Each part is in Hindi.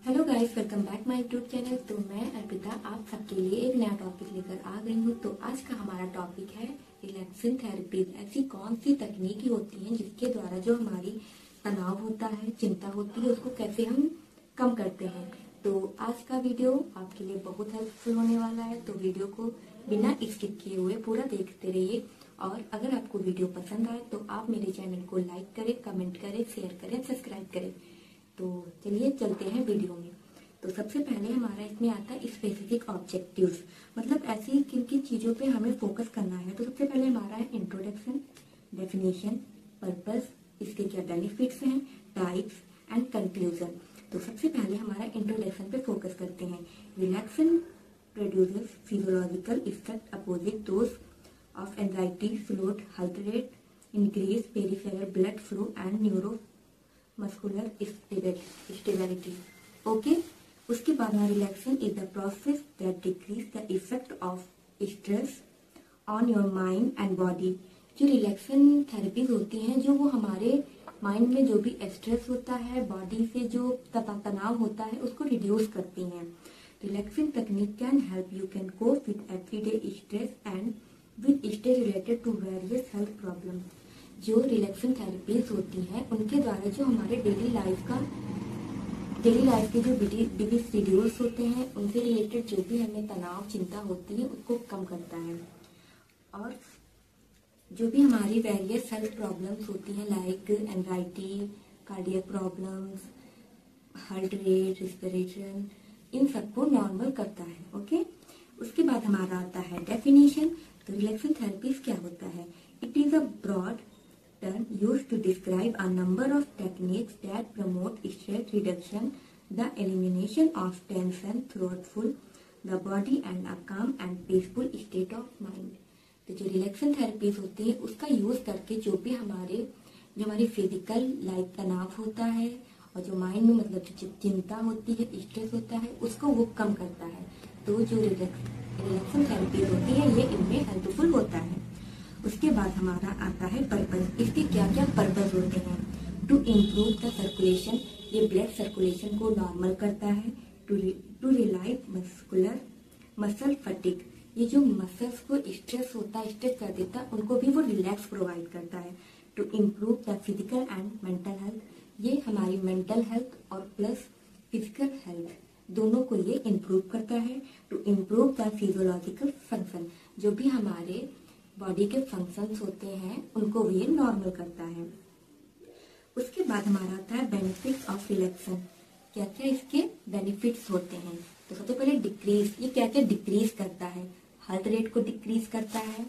Hello guys, welcome back my YouTube channel. तो मैं अर्पिता आप सबके लिए एक नया टॉपिक लेकर आ गई हूँ। तो आज का हमारा टॉपिक है रिलैक्सिंग थेरेपी। ऐसी कौन सी तकनीकी होती हैं जिसके द्वारा जो हमारी तनाव होता है, चिंता होती है, उसको कैसे हम कम करते हैं। तो आज का वीडियो आपके लिए बहुत हेल्पफुल होने वाला है। तो वीडियो को बिना स्किप किए हुए पूरा देखते रहिए। और अगर आपको वीडियो पसंद आए तो आप मेरे चैनल को लाइक करें, कमेंट करें, शेयर करें, सब्सक्राइब करें। तो चलिए चलते हैं वीडियो में। तो सबसे पहले हमारा इसमें आता है स्पेसिफिक ऑब्जेक्टिव्स, मतलब ऐसी किन किन चीजों पे हमें फोकस करना है। तो सबसे पहले हमारा है इंट्रोडक्शन, डेफिनेशन, पर्पस, इसके क्या बेनिफिट्स हैं, टाइप्स एंड कंक्लूजन। तो सबसे पहले हमारा इंट्रोडक्शन पे फोकस करते हैं। Relaxation produces physiological effect opposite those of anxiety, slowed heart rate, increase peripheral blood flow and neuro muscular stability. Okay, उसके बाद relaxation is the process that decrease the effect of stress on your mind and body. जो रिलैक्सेशन थेरेपीज होती हैं, जो वो हमारे माइंड में जो भी स्ट्रेस होता है, बॉडी से जो तनाव होता है, उसको रिड्यूस करती हैं। Relaxing technique can help you can cope with everyday stress and with stress related to various health problem. जो रिलैक्सिंग थेरेपीज होती हैं, उनके द्वारा जो हमारे डेली लाइफ के जो बिजी शेड्यूल्स होते हैं, उनसे रिलेटेड जो भी हमें तनाव, चिंता होती है, उसको कम करता है। और जो भी हमारी वेरियस हेल्थ प्रॉब्लम्स होती हैं, like anxiety, cardiac problems, heart rate, respiration, इन सबको नॉर्मल करता है। ओके, उसके बाद हमारा आता है डेफिनेशन। तो रिलैक्सिंग थेरेपीज क्या होता है? It is a broad term used to describe a number of techniques that promote stress reduction, the elimination of tension throughout the body and a calm and peaceful state of mind। तो जो रिलैक्सेशन थेरेपीज होती है, उसका यूज करके जो हमारी फिजिकल लाइफ तनाव होता है और जो माइंड में मतलब जो चिंता होती है, स्ट्रेस होता है, उसको वो कम करता है। तो जो रिलैक्सेशन थेरेपीज होती है, ये इनमें हेल्पफुल होता है। उसके बाद हमारा आता है पर्पस। इसके क्या क्या पर्पस होते हैं? टू इम्प्रूव द सर्कुलेशन, ये ब्लड सर्कुलेशन को नॉर्मल करता है। टू रिलाइव मसल फटीग, ये जो मसल्स को स्ट्रेस होता है, स्ट्रेस कर देता है, उनको भी वो रिलैक्स प्रोवाइड करता है। To improve the physical and mental health, ये हमारी मेंटल हेल्थ और प्लस फिजिकल हेल्थ दोनों को ये इम्प्रूव करता है। To improve the physiological function, जो भी हमारे बॉडी के फंक्शंस होते हैं, उनको ये नॉर्मल करता है। उसके बाद हमारा आता है बेनिफिट्स ऑफ रिलैक्सेशन। क्या क्या इसके बेनिफिट्स होते हैं? तो सबसे पहले डिक्रीज, ये क्या क्या डिक्रीज करता है? हार्ट रेट को डिक्रीज करता है,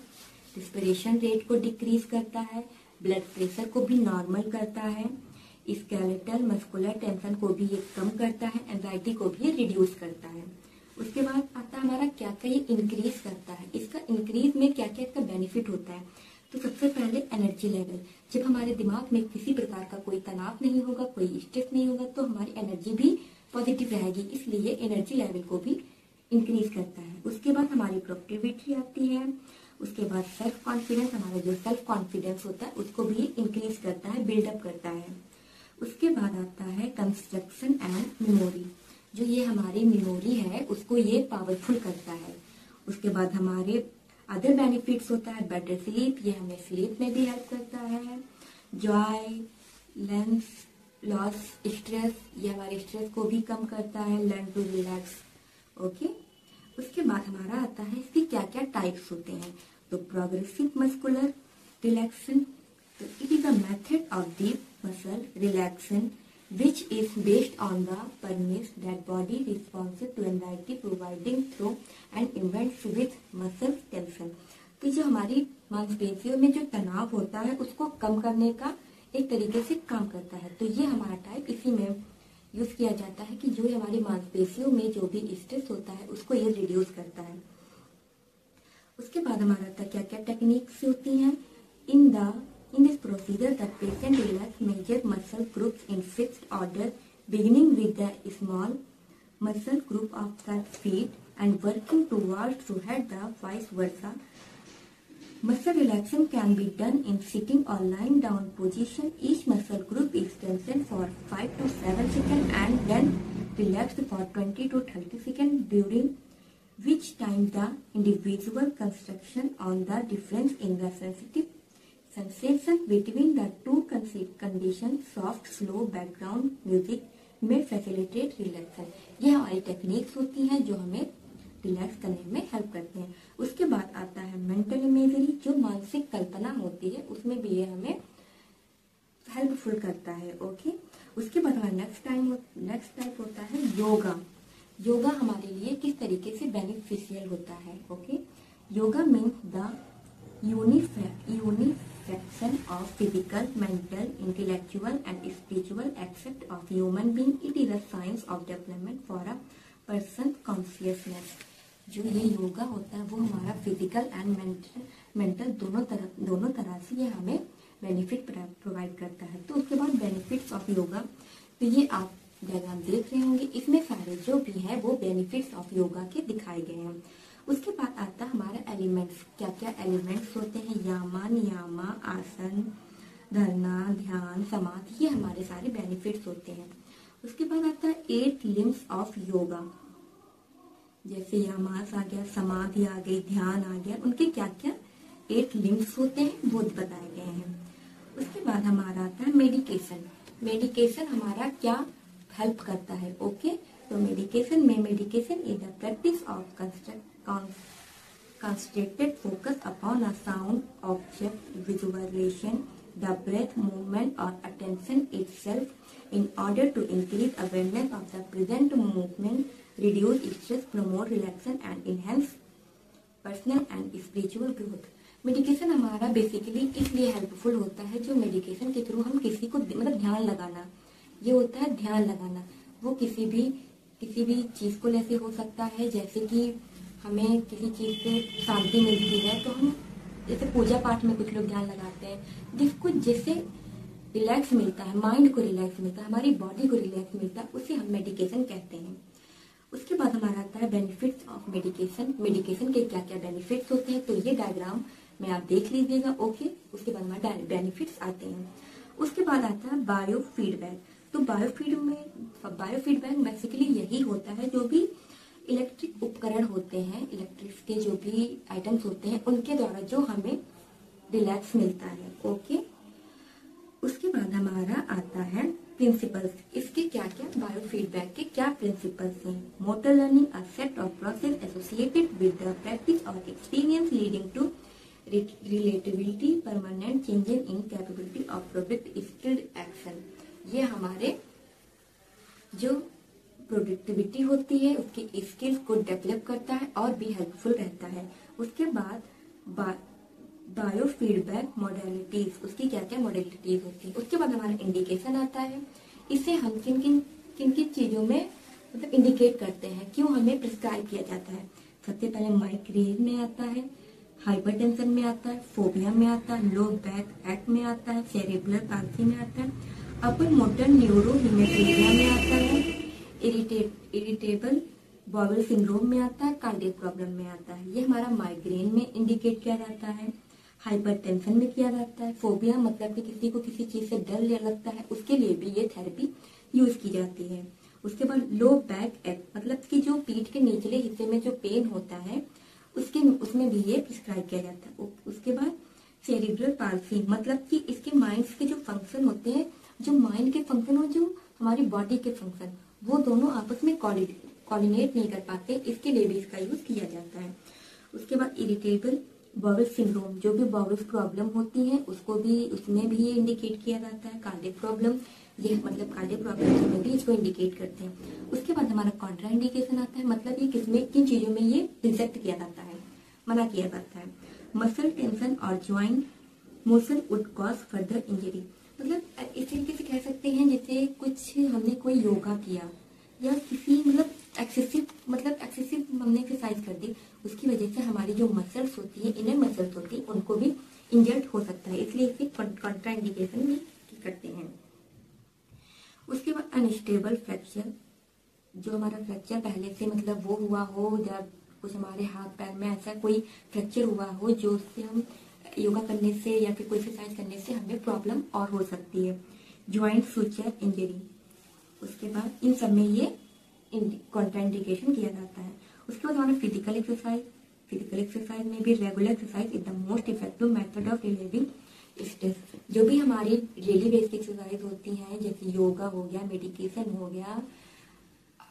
रेस्पिरेशन रेट को डिक्रीज करता है, ब्लड प्रेशर को भी नॉर्मल करता है, स्केलेटल मस्कुलर टेंशन को भी ये कम करता है, एंजाइटी को भी ये रिड्यूस करता है। उसके बाद आता है हमारा क्या क्या ये इंक्रीज करता है। इसका इंक्रीज में क्या क्या इसका बेनिफिट होता है? तो सबसे पहले एनर्जी लेवल। जब हमारे दिमाग में किसी प्रकार का कोई तनाव नहीं होगा, कोई स्ट्रेस नहीं होगा, तो हमारी एनर्जी भी पॉजिटिव रहेगी, इसलिए एनर्जी लेवल को भी इंक्रीज करता है। उसके बाद हमारी प्रोडक्टिविटी आती है। उसके बाद सेल्फ कॉन्फिडेंस, हमारा जो सेल्फ कॉन्फिडेंस होता है, उसको भी इंक्रीज करता है, बिल्डअप करता है। उसके बाद आता है कंस्ट्रक्शन एंड मेमोरी, जो ये हमारी मेमोरी है, उसको ये पावरफुल करता है। उसके बाद हमारे अदर बेनिफिट्स होता है बेटर स्लीप, ये हमें स्लीप में भी हेल्प करता है। जॉय, लेंस लॉस, स्ट्रेस, ये हमारे स्ट्रेस को भी कम करता है। Learn to relax. ओके, उसके बाद हमारा आता है इसकी क्या क्या टाइप्स होते हैं। तो प्रोग्रेसिव मस्कुलर रिलैक्सेशन, तो it is a method of deep muscle relaxation which is based on the premise that body responses to anxiety providing through and events with muscle tension। तो जो हमारी मांसपेशियों में जो तनाव होता है, उसको कम करने का एक तरीके से काम करता है। तो ये हमारा टाइप इसी में यूज किया जाता है कि जो हमारी मांसपेशियों में जो भी स्ट्रेस होता है, उसको ये रिड्यूस करता है। उसके बाद हमारा क्या क्या टेक्निक्स होती हैं? In this procedure, the patient relax major muscle groups in fixed order, beginning with the small muscle group of the feet and working towards to head the vice versa. Muscle relaxation can be done in sitting or lying down position. Each muscle group is tensioned for 5 to 7 seconds and then relaxed for 20 to 30 seconds, during which time the individual concentration on the difference in the sensitive sensation between the two conditions, soft slow background music may facilitate relaxation। ये हमारी टेक्निक्स होती हैं जो हमें रिलैक्स करने में हेल्प करते हैं। उसके बाद आता है मेंटल इमेजरी, जो मानसिक कल्पना होती है उसमें भी ये हमें हेल्पफुल करता है। ओके, उसके बाद हमारा नेक्स्ट टाइप होता है योगा। योगा हमारे लिए किस तरीके से बेनिफिशियल होता है। Okay, yoga means the unification of physical, mental, intellectual and spiritual aspect of human being. It is a science of development for a person consciousness. जो ये योगा होता है वो हमारा फिजिकल एंड मेंटल दोनों तरह से ये हमें बेनिफिट प्रोवाइड करता है। तो उसके बाद बेनिफिट्स ऑफ योगा, तो ये आप डायग्राम देख रहे होंगे, इसमें सारे जो भी है वो बेनिफिट्स ऑफ योगा के दिखाए गए हैं। उसके बाद आता है हमारा एलिमेंट्स, क्या क्या एलिमेंट्स होते हैं, यामा, नियामा, आसन, धरना, ध्यान, समाधि, ये हमारे सारे बेनिफिट्स होते हैं। उसके बाद आता है 8 लिम्स ऑफ योगा, जैसे यामास आ गया, समाधि आ गई, ध्यान आ गया, उनके क्या क्या 8 लिम्स होते हैं वो बताए गए हैं। उसके बाद हमारा आता है मेडिकेशन। मेडिकेशन हमारा क्या हेल्प करता है। ओके, तो medication is the practice of concentrated focus upon a sound object, visualization, the breath, movement or attention itself in order to increase awareness of the present movement, reduce stress, promote relaxation and enhance personal and spiritual growth। Medication हमारा बेसिकली इसलिए हेल्पफुल होता है, जो मेडिकेशन के थ्रू हम किसी को मतलब ध्यान लगाना, ये होता है ध्यान लगाना। वो किसी भी चीज को ऐसे हो सकता है, जैसे कि हमें किसी चीज से शांति मिलती है तो हम जैसे पूजा पाठ में कुछ लोग ध्यान लगाते हैं, जिससे रिलैक्स मिलता है, माइंड को रिलैक्स मिलता है, हमारी बॉडी को रिलैक्स मिलता है, उसे हम मेडिकेशन कहते हैं। उसके बाद हमारा आता है बेनिफिट्स ऑफ मेडिकेशन। मेडिकेशन के क्या क्या बेनिफिट्स होते हैं, तो ये डायग्राम में आप देख लीजिएगा। ओके, उसके बाद हमारे बेनिफिट्स आते हैं। उसके बाद आता है बायो फीडबैक। तो बायो फीडबैक बेसिकली यही होता है, जो भी इलेक्ट्रिक उपकरण होते हैं, इलेक्ट्रिक के जो भी आइटम्स होते हैं, उनके द्वारा जो हमें रिलैक्स मिलता है। ओके, उसके बाद हमारा आता है प्रिंसिपल्स। इसके क्या क्या बायो फीडबैक के क्या प्रिंसिपल्स हैं। Motor learning, a set of process associated with the practice और experience leading to relativity, permanent changes in capability of product skilled action. ये हमारे जो प्रोडक्टिविटी होती है उसकी स्किल्स को डेवलप करता है और भी हेल्पफुल रहता है। उसके बाद बायो फीडबैक मॉडलिटीज, उसकी क्या क्या मॉडलिटीज होती है। उसके बाद हमारा इंडिकेशन आता है, इसे हम किन किन चीजों में मतलब इंडिकेट करते हैं, क्यों हमें प्रिस्क्राइब किया जाता है। सबसे पहले माइग्रेन में आता है, हाइपरटेंशन में आता है, फोबिया में आता है, लो बैक एक्ट में आता है, सेरेब्रल पाल्सी में आता है, अपर मोटर न्यूरोहीमेटोरिया में आता है, इरिटेबल बॉवल सिंड्रोम में आता है, कार्डियक प्रॉब्लम में आता है। ये हमारा माइग्रेन में इंडिकेट किया जाता है, हाइपरटेंशन में किया जाता है, फोबिया मतलब कि किसी को किसी चीज से डर लगता है, उसके लिए भी ये थेरेपी यूज की जाती है। उसके बाद लो बैक एक्ट मतलब कि जो पीठ के निचले हिस्से में जो पेन होता है उसमें भी ये प्रिस्क्राइब किया जाता है। उसके बाद सेरिब्रल पाल्सी मतलब कि इसके माइंड के जो फंक्शन होते हैं, जो माइंड के फंक्शन और जो हमारी बॉडी के फंक्शन, वो दोनों आपस में कोऑर्डिनेट नहीं कर पाते, इसके लिए भी इसका यूज किया जाता है। उसके बाद इरिटेबल बॉवल सिंड्रोम, जो भी बॉवल प्रॉब्लम होती है उसमें भी ये इंडिकेट किया जाता है। कार्डियक प्रॉब्लम, ये मतलब कार्डियक प्रॉब्लम में भी इसको इंडिकेट करते हैं। उसके बाद हमारा कॉन्ट्रा इंडिकेशन आता है, मतलब ये किन चीजों में ये रिजेक्ट किया जाता है, मना किया जाता है। मसल टेंशन और joint motion would cause further injury, मतलब इस तरीके से कह सकते हैं जैसे कुछ हमने कोई योगा किया या किसी मतलब एक्सेसिव हमने एक्सरसाइज कर दी, उसकी वजह से हमारी जो मसल्स होती है, इनर मसल्स होती है, उनको भी इंजर्ड हो सकता है, इसलिए इसे कॉन्ट्रा इंडिकेशन भी करते हैं। उसके बाद अनस्टेबल फ्रैक्चर, जो हमारा फ्रैक्चर पहले से मतलब वो हुआ हो या कुछ हमारे हाथ पैर में ऐसा कोई फ्रैक्चर हुआ हो जो उससे हम योगा करने से या फिर कोई एक्सरसाइज करने से हमें प्रॉब्लम और हो सकती है। ज्वाइंट फ्रैक्चर इंजरी, उसके बाद इन सब में ये कॉन्ट्राइंडिकेशन किया जाता है। उसके बाद हमारा फिजिकल एक्सरसाइज में भी regular exercise is the most effective method of relieving stress. जो भी हमारी डेली बेसिक एक्सरसाइज होती हैं, जैसे योगा हो गया, मेडिटेशन हो गया,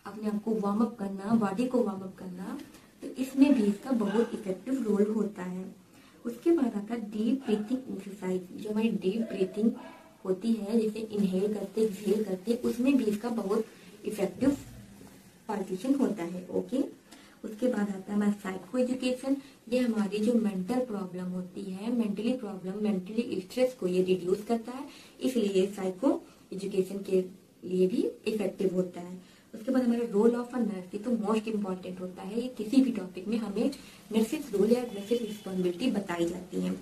अपने आप को वार्म अप करना, बॉडी को वार्म अप करना, तो इसमें भी इसका बहुत इफेक्टिव रोल होता है। उसके बाद आता है डीप ब्रीथिंग एक्सरसाइज। जो हमारी डीप ब्रीथिंग होती है, जैसे इनहेल करते एक्सहेल करते, उसमें भी इसका बहुत इफेक्टिव पार्टीशन होता है। ओके, उसके बाद आता है हमारा साइको एजुकेशन। ये हमारी जो मेंटल प्रॉब्लम होती है, मेंटली स्ट्रेस को ये रिड्यूस करता है, इसलिए साइको एजुकेशन के लिए भी इफेक्टिव होता है। उसके बाद हमारा रोल ऑफ अ नर्स, ये तो मोस्ट इम्पॉर्टेंट होता है। ये किसी भी टॉपिक में हमें नर्सेस रोल या नर्सेस रिस्पॉन्सिबिलिटी बताई जाती है।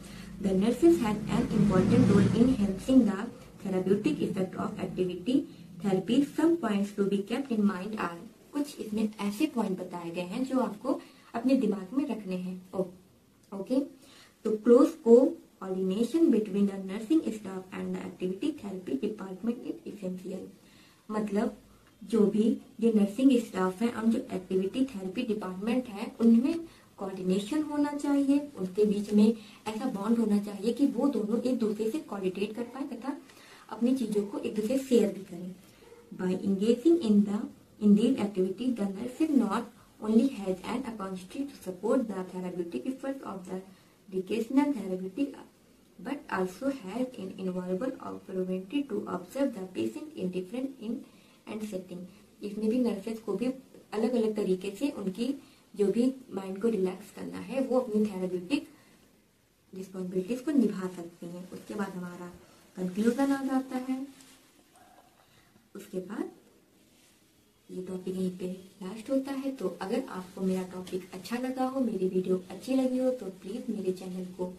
The nurses have an important role in helping the therapeutic effect of activity therapy. Some points to be kept in mind are, कुछ इसमें ऐसे पॉइंट बताए गए हैं जो आपको अपने दिमाग में रखने हैं। ओके, तो close coordination between the nursing staff and the activity therapy department is essential. मतलब जो भी ये नर्सिंग स्टाफ है और जो एक्टिविटी थेरेपी डिपार्टमेंट है, उनमें कोऑर्डिनेशन होना चाहिए, उनके बीच में ऐसा बॉन्ड होना चाहिए कि वो दोनों एक दूसरे से कोऑर्डिनेट कर पाए तथा अपनी चीजों को एक दूसरे से शेयर भी करें। By engaging in these activities, the nurse not only has an opportunity to support the therapeutic efforts of the recreational therapeutic, but also has an invaluable opportunity to observe the patient in different and setting. इसमें भी नर्सेज को भी अलग अलग तरीके से उनकी जो भी माइंड को रिलैक्स करना है, वो अपनी थेराप्यूटिक रिस्पॉन्सिबिलिटीज को निभा सकती हैं। उसके बाद हमारा कंक्लूजन आ जाता है। उसके बाद ये टॉपिक यहीं पे लास्ट होता है। तो अगर आपको मेरा टॉपिक अच्छा लगा हो, मेरी वीडियो अच्छी लगी हो, तो प्लीज मेरे चैनल को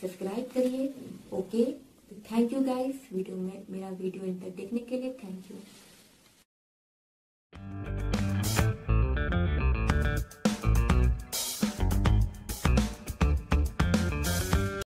सब्सक्राइब करिए। ओके, थैंक यू गाइस, मेरा वीडियो इन तक देखने के लिए थैंक यू।